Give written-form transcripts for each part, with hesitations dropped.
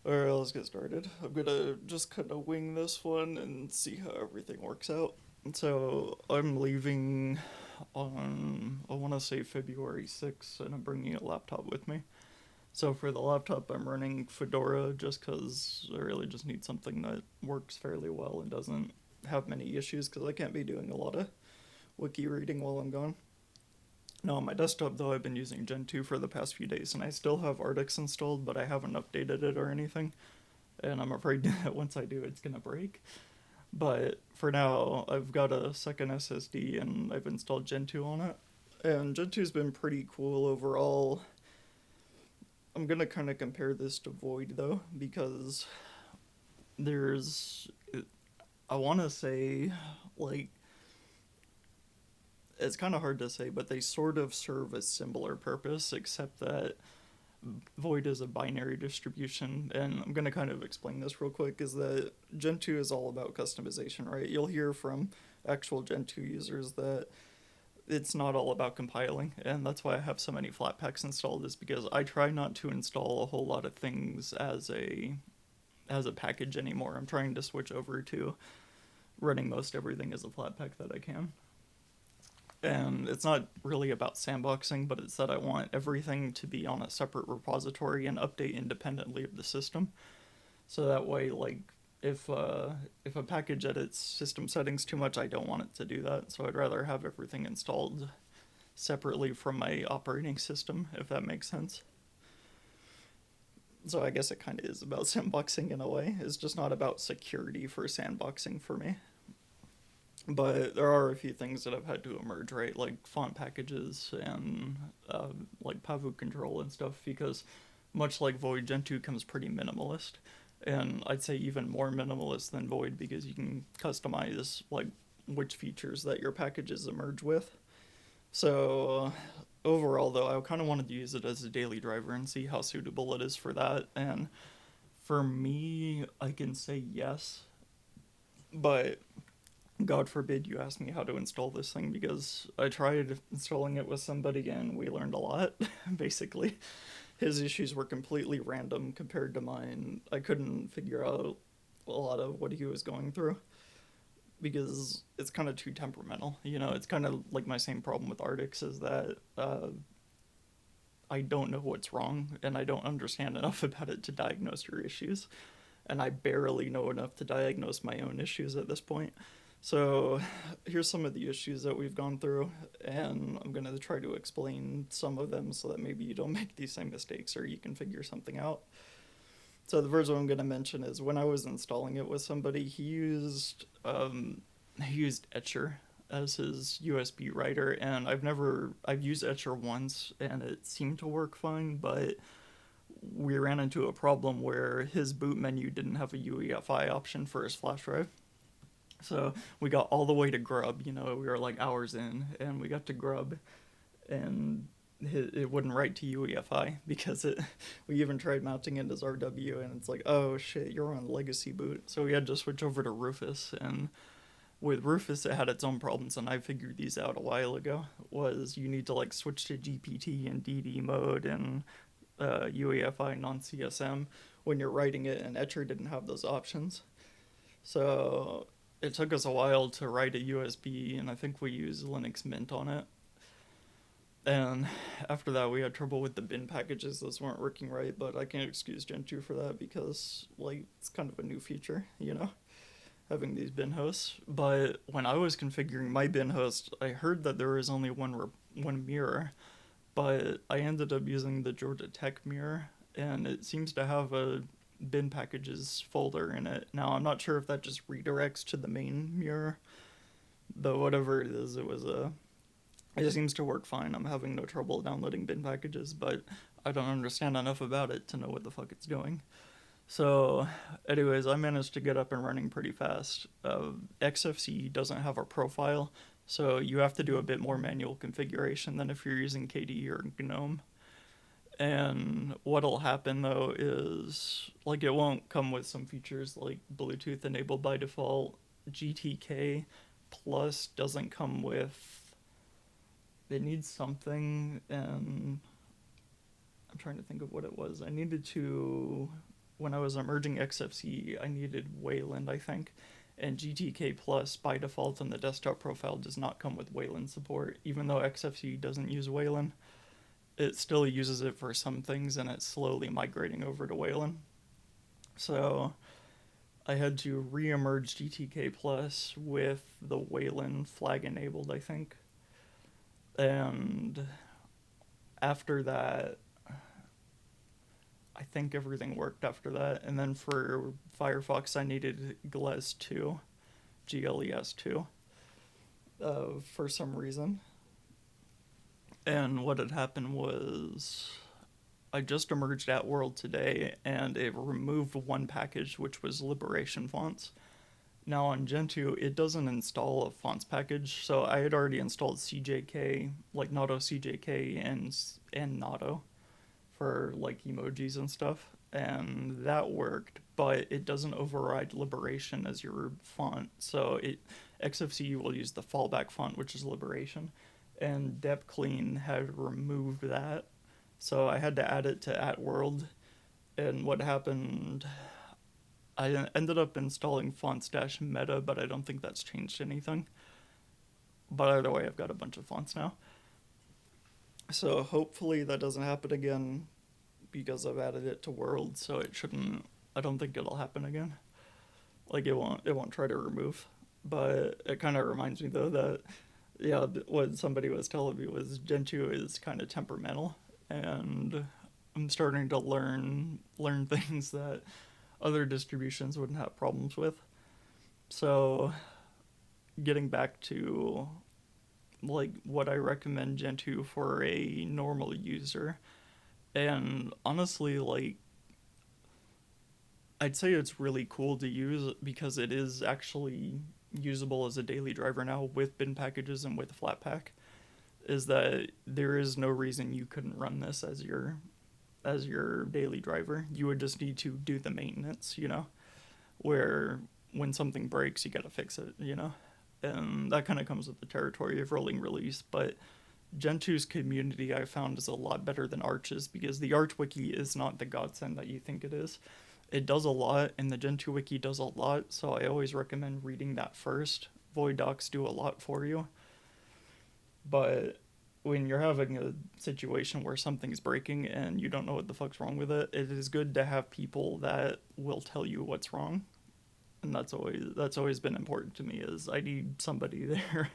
Alright, let's get started. I'm gonna just kind of wing this one and see how everything works out. So, I'm leaving on, I want to say February 6th, and I'm bringing a laptop with me. So, for the laptop, I'm running Fedora just because I really just need something that works fairly well and doesn't have many issues because I can't be doing a lot of wiki reading while I'm gone. No, on my desktop though, I've been using Gentoo for the past few days, and I still have Artix installed, but I haven't updated it or anything. And I'm afraid that once I do, it's gonna break. But for now, I've got a second SSD, and I've installed Gentoo on it. And Gentoo's been pretty cool overall. I'm gonna kind of compare this to Void though, because there's, I want to say, like, it's kind of hard to say, but they sort of serve a similar purpose, except that Void is a binary distribution, and I'm going to kind of explain this real quick, is that Gentoo is all about customization, right? You'll hear from actual Gentoo users that it's not all about compiling, and that's why I have so many Flatpaks installed, is because I try not to install a whole lot of things as a package anymore. I'm trying to switch over to running most everything as a Flatpak that I can. And it's not really about sandboxing, but it's that I want everything to be on a separate repository and update independently of the system. So that way, like, if a package edits system settings too much, I don't want it to do that. So I'd rather have everything installed separately from my operating system, if that makes sense. So I guess it kind of is about sandboxing in a way. It's just not about security for sandboxing for me. But there are a few things that have had to emerge, right? Like font packages and like Pavu control and stuff, because much like Void, Gentoo comes pretty minimalist. And I'd say even more minimalist than Void because you can customize like which features that your packages emerge with. So overall, though, I kind of wanted to use it as a daily driver and see how suitable it is for that. And for me, I can say yes, but God forbid you ask me how to install this thing because I tried installing it with somebody and we learned a lot, basically. His issues were completely random compared to mine. I couldn't figure out a lot of what he was going through because it's kind of too temperamental. You know, it's kind of like my same problem with Arctics is that I don't know what's wrong and I don't understand enough about it to diagnose your issues. And I barely know enough to diagnose my own issues at this point. So, here's some of the issues that we've gone through, and I'm going to try to explain some of them so that maybe you don't make these same mistakes or you can figure something out. So, the first one I'm going to mention is when I was installing it with somebody, he used Etcher as his USB writer, and I've used Etcher once and it seemed to work fine, but we ran into a problem where his boot menu didn't have a UEFI option for his flash drive. So we got all the way to Grub, we were like hours in, and we got to Grub, and it wouldn't write to UEFI because we even tried mounting it as RW, and it's like, oh shit, you're on legacy boot. So we had to switch over to Rufus, and with Rufus, it had its own problems, and I figured these out a while ago. Was you need to like switch to GPT and DD mode and UEFI non CSM when you're writing it, and Etcher didn't have those options. So it took us a while to write a USB, and I think we used Linux Mint on it. And after that, we had trouble with the bin packages; those weren't working right. But I can't excuse Gentoo for that because, like, it's kind of a new feature, having these bin hosts. But when I was configuring my bin host, I heard that there was only one mirror, but I ended up using the Georgia Tech mirror, and it seems to have a bin packages folder in it. Now I'm not sure if that just redirects to the main mirror, though whatever it is, it seems to work fine. I'm having no trouble downloading bin packages, but I don't understand enough about it to know what the fuck it's doing. So, anyways, I managed to get up and running pretty fast. XFCE doesn't have a profile, so you have to do a bit more manual configuration than if you're using KDE or GNOME. And what'll happen though is, like, it won't come with some features like Bluetooth enabled by default. GTK Plus doesn't come with. It needs something, and I'm trying to think of what it was. I needed to when I was emerging XFCE, I needed Wayland, I think, and GTK Plus by default on the desktop profile does not come with Wayland support. Even though XFCE doesn't use Wayland, it still uses it for some things, and it's slowly migrating over to Wayland. So I had to re-emerge GTK Plus with the Wayland flag enabled, I think. And after that, I think everything worked after that. And then for Firefox, I needed GLES 2, GLES 2, for some reason. And what had happened was I just emerged at World today, and it removed one package, which was Liberation fonts. Now on Gentoo, it doesn't install a fonts package, so I had already installed CJK, like Nato CJK and Nato for like emojis and stuff, and that worked, but it doesn't override Liberation as your font. So it XFCE will use the fallback font, which is Liberation, and depclean had removed that, so I had to add it to @world. And what happened, I ended up installing fonts-meta, but I don't think that's changed anything. But either way, I've got a bunch of fonts now. So hopefully that doesn't happen again because I've added it to World, so it shouldn't. I don't think it'll happen again. Like it won't. It won't try to remove. But it kind of reminds me though that yeah, what somebody was telling me was Gentoo is kind of temperamental, and I'm starting to learn things that other distributions wouldn't have problems with. So getting back to like what I recommend Gentoo for a normal user, and honestly, like I'd say it's really cool to use because it is actually usable as a daily driver now with bin packages and with Flatpak. Is that there is no reason you couldn't run this as your daily driver. You would just need to do the maintenance, where when something breaks, you gotta fix it. And that kind of comes with the territory of rolling release. But Gentoo's community I found is a lot better than Arch's because the Arch wiki is not the godsend that you think it is. It does a lot, and the Gentoo wiki does a lot, so I always recommend reading that first. Void docs do a lot for you, but when you're having a situation where something's breaking and you don't know what the fuck's wrong with it, it is good to have people that will tell you what's wrong. And that's always been important to me is I need somebody there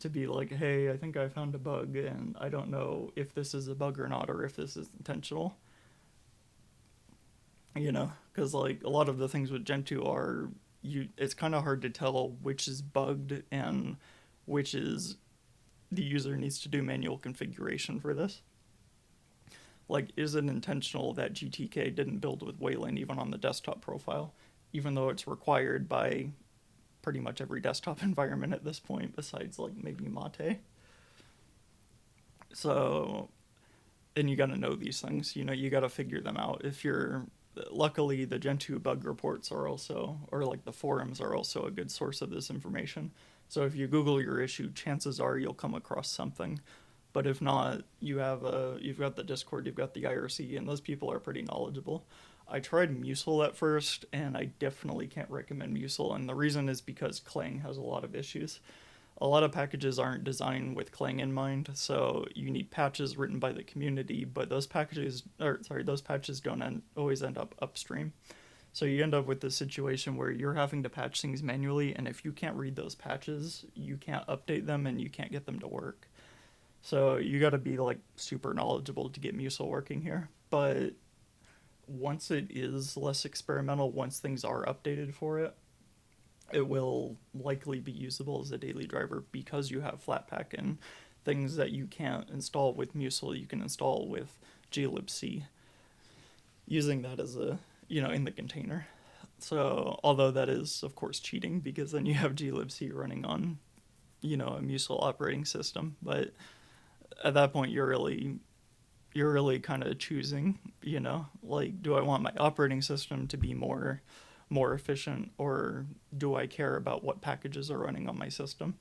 to be like, hey, I think I found a bug and I don't know if this is a bug or not or if this is intentional. Because like a lot of the things with Gentoo are it's kind of hard to tell which is bugged and which is the user needs to do manual configuration for this. Like, is it intentional that GTK didn't build with Wayland even on the desktop profile, even though it's required by pretty much every desktop environment at this point, besides like maybe Mate? So, and you gotta know these things. You gotta figure them out. If you're luckily the Gentoo bug reports are also, or like the forums are also a good source of this information. So if you Google your issue, chances are you'll come across something. But if not, you've got the Discord, you've got the IRC, and those people are pretty knowledgeable. I tried Musil at first, and I definitely can't recommend Musil, and the reason is because Clang has a lot of issues. A lot of packages aren't designed with Clang in mind, so you need patches written by the community, but those patches don't always end up upstream. So you end up with this situation where you're having to patch things manually, and if you can't read those patches, you can't update them and you can't get them to work. So you got to be like super knowledgeable to get Musil working here. But once it is less experimental, once things are updated for it, it will likely be usable as a daily driver because you have Flatpak and things that you can't install with Musil, you can install with glibc, using that as in the container. So, although that is, of course, cheating because then you have glibc running on, a Musil operating system. But at that point, you're really kind of choosing, like, do I want my operating system to be more efficient, or do I care about what packages are running on my system?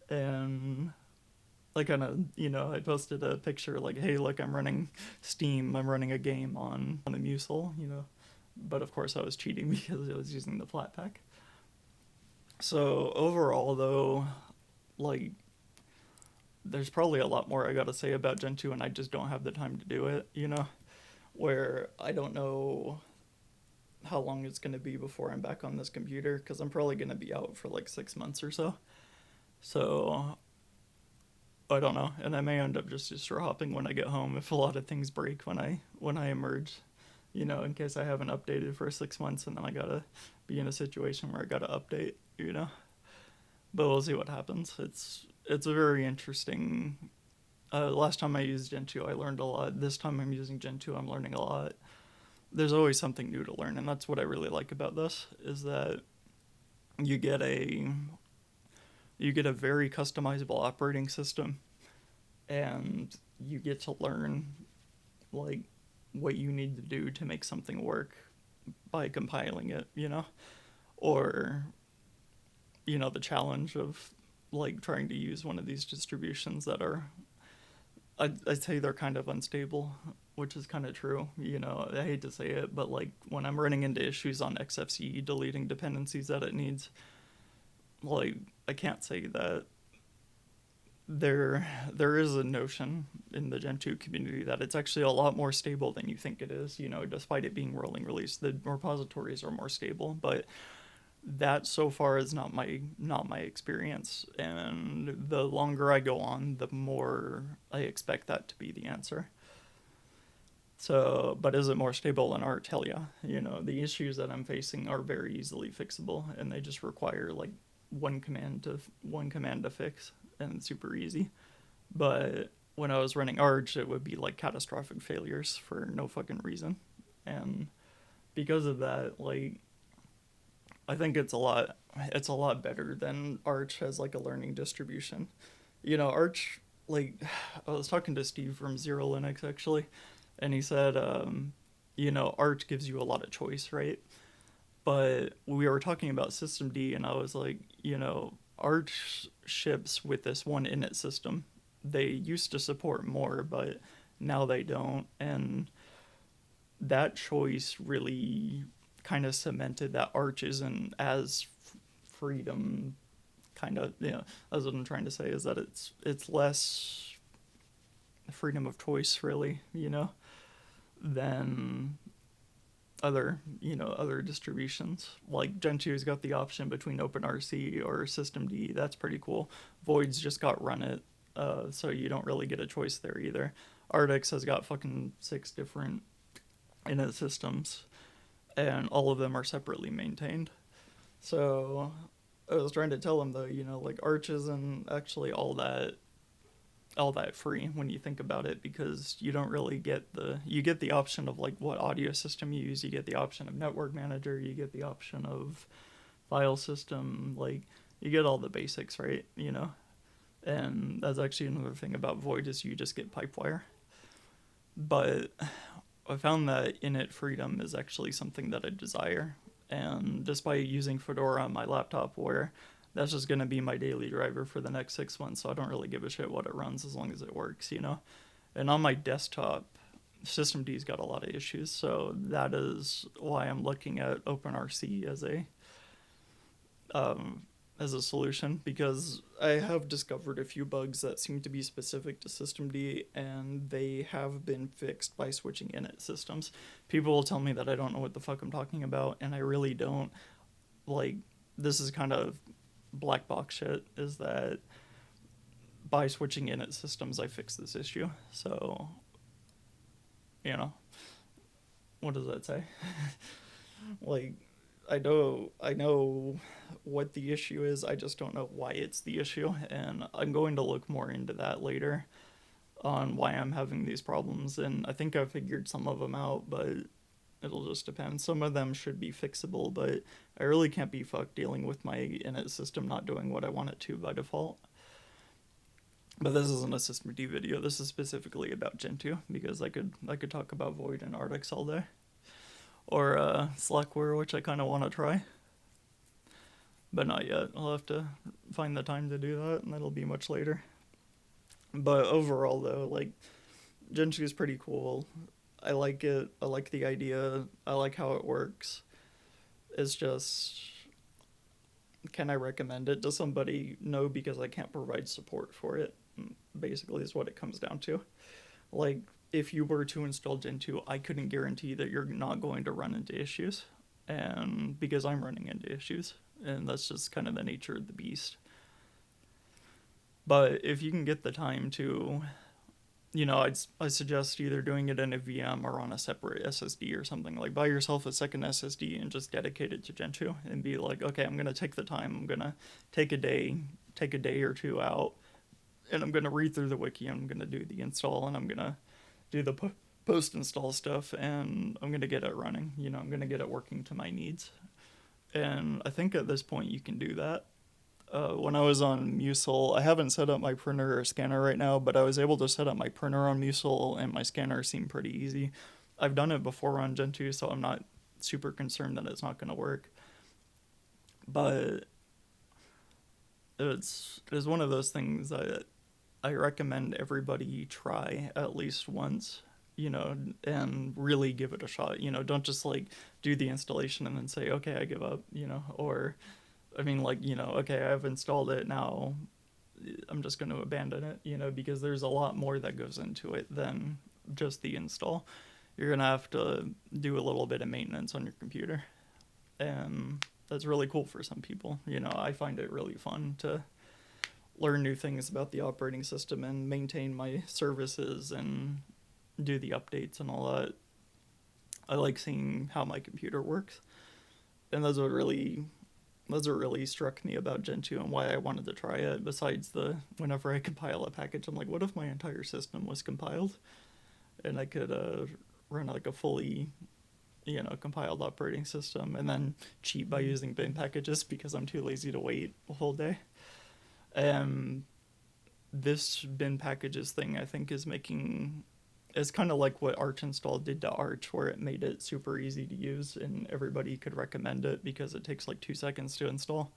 And I kind of, I posted a picture like, hey, look, I'm running Steam, I'm running a game on a Musil, but of course I was cheating because I was using the Flatpak. So overall, though, like there's probably a lot more I gotta say about Gentoo, and I just don't have the time to do it. Where I don't know how long it's gonna be before I'm back on this computer because I'm probably gonna be out for like 6 months or so. So I don't know, and I may end up just distro hopping when I get home if a lot of things break when I emerge. In case I haven't updated for 6 months and then I gotta be in a situation where I gotta update. But we'll see what happens. It's a very interesting. Last time I used Gentoo, I learned a lot. This time I'm using Gentoo, I'm learning a lot. There's always something new to learn, and that's what I really like about this. Is that you get a you get a very customizable operating system, and you get to learn like what you need to do to make something work by compiling it. Or the challenge of like trying to use one of these distributions that are I'd say they're kind of unstable, which is kind of true. I hate to say it, but like when I'm running into issues on XFCE deleting dependencies that it needs, like I can't say that there is a notion in the Gentoo community that it's actually a lot more stable than you think it is. Despite it being rolling release, the repositories are more stable, but that so far is not my experience, and the longer I go on, the more I expect that to be the answer. So, but is it more stable than Arch? Hell yeah. The issues that I'm facing are very easily fixable, and they just require like one command to fix, and it's super easy. But when I was running Arch, it would be like catastrophic failures for no fucking reason, and because of that, like I think it's a lot better than Arch as like a learning distribution. Arch, like I was talking to Steve from Zero Linux actually, and he said Arch gives you a lot of choice, right? But we were talking about systemd, and I was like, Arch ships with this one init system. They used to support more, but now they don't, and that choice really kind of cemented that Arch isn't as freedom kind of that's what I'm trying to say, is that it's less freedom of choice really, than other distributions. Like Gentoo's got the option between OpenRC or systemd. That's pretty cool. Void's just got run it, so you don't really get a choice there either. Artix has got fucking 6 different init systems, and all of them are separately maintained. So I was trying to tell him though, like Arch isn't actually all that free when you think about it, because you don't really get the option of like what audio system you use, you get the option of network manager, you get the option of file system, like you get all the basics, right? And that's actually another thing about Void, is you just get pipewire. But I found that init freedom is actually something that I desire, and despite using Fedora on my laptop, where that's just going to be my daily driver for the next 6 months, so I don't really give a shit what it runs as long as it works. And on my desktop, systemd's got a lot of issues, so that is why I'm looking at OpenRC as a solution, because I have discovered a few bugs that seem to be specific to systemd, and they have been fixed by switching init systems. People will tell me that I don't know what the fuck I'm talking about, and I really don't. Like, this is kind of black box shit, is that by switching init systems I fixed this issue. So, what does that say? Like, I know what the issue is, I just don't know why it's the issue, and I'm going to look more into that later on why I'm having these problems, and I think I've figured some of them out, but it'll just depend. Some of them should be fixable, but I really can't be fucked dealing with my init system not doing what I want it to by default. But this isn't a systemd video. This is specifically about Gentoo, because I could talk about Void and Artix all day, or Slackware, which I kind of want to try, but not yet. I'll have to find the time to do that, and that'll be much later. But overall, though, like Gentoo is pretty cool. I like it. I like the idea. I like how it works. It's just, can I recommend it to somebody? No, because I can't provide support for it. Basically, is what it comes down to. Like, if you were to install Gentoo, I couldn't guarantee that you're not going to run into issues. And because I'm running into issues, and that's just kind of the nature of the beast. But if you can get the time to, I suggest either doing it in a VM or on a separate SSD or something. Like, buy yourself a second SSD and just dedicate it to Gentoo and be like, okay, I'm gonna take the time. I'm gonna take a day or two out, and I'm gonna read through the wiki. I'm gonna do the install, and I'm gonna do the post install stuff, and I'm gonna get it running. I'm gonna get it working to my needs. And I think at this point you can do that. When I was on Musil, I haven't set up my printer or scanner right now, but I was able to set up my printer on Musil, and my scanner seemed pretty easy. I've done it before on Gentoo, so I'm not super concerned that it's not going to work. But it's one of those things that I recommend everybody try at least once, and really give it a shot. Don't just like do the installation and then say, okay, I give up, or I mean, like, okay, I've installed it now. I'm just going to abandon it, because there's a lot more that goes into it than just the install. You're going to have to do a little bit of maintenance on your computer. And that's really cool for some people. I find it really fun to learn new things about the operating system and maintain my services and do the updates and all that. I like seeing how my computer works. And that's what really struck me about Gentoo and why I wanted to try it. Besides whenever I compile a package, I'm like, what if my entire system was compiled and I could run like a fully, compiled operating system and then cheat by using bin packages because I'm too lazy to wait a whole day. And this bin packages thing, I think, it's kind of like what Arch install did to Arch, where it made it super easy to use and everybody could recommend it because it takes like 2 seconds to install.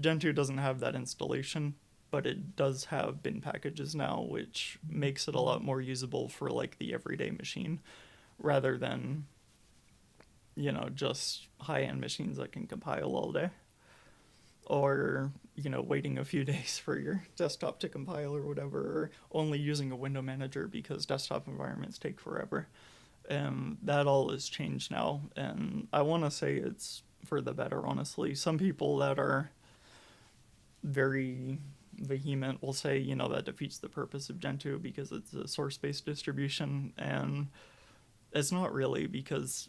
Gentoo doesn't have that installation, but it does have bin packages now, which makes it a lot more usable for like the everyday machine rather than, just high end machines that can compile all day. Or, waiting a few days for your desktop to compile or whatever, or only using a window manager because desktop environments take forever. And that all has changed now, and I want to say it's for the better, honestly. Some people that are very vehement will say, that defeats the purpose of Gentoo because it's a source-based distribution, and it's not really, because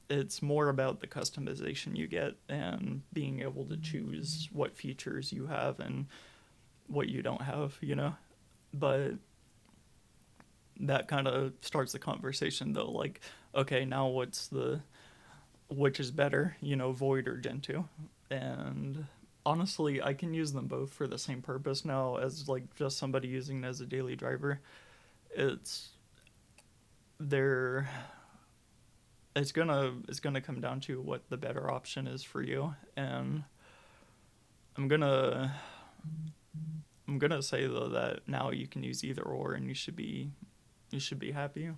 it's more about the customization you get and being able to choose what features you have and what you don't have. But that kind of starts the conversation though, like, okay, now which is better, Void or Gentoo? And honestly, I can use them both for the same purpose now as like just somebody using it as a daily driver. It's they're it's gonna come down to what the better option is for you, and I'm gonna I'm gonna say though that now you can use either or, and you should be happy.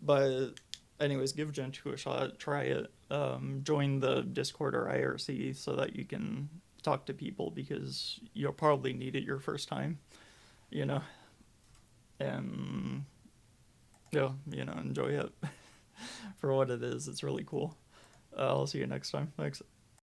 But anyways, give Gentoo a shot, try it, join the Discord or IRC so that you can talk to people because you'll probably need it your first time, you know, and enjoy it for what it is. It's really cool. I'll see you next time. Thanks.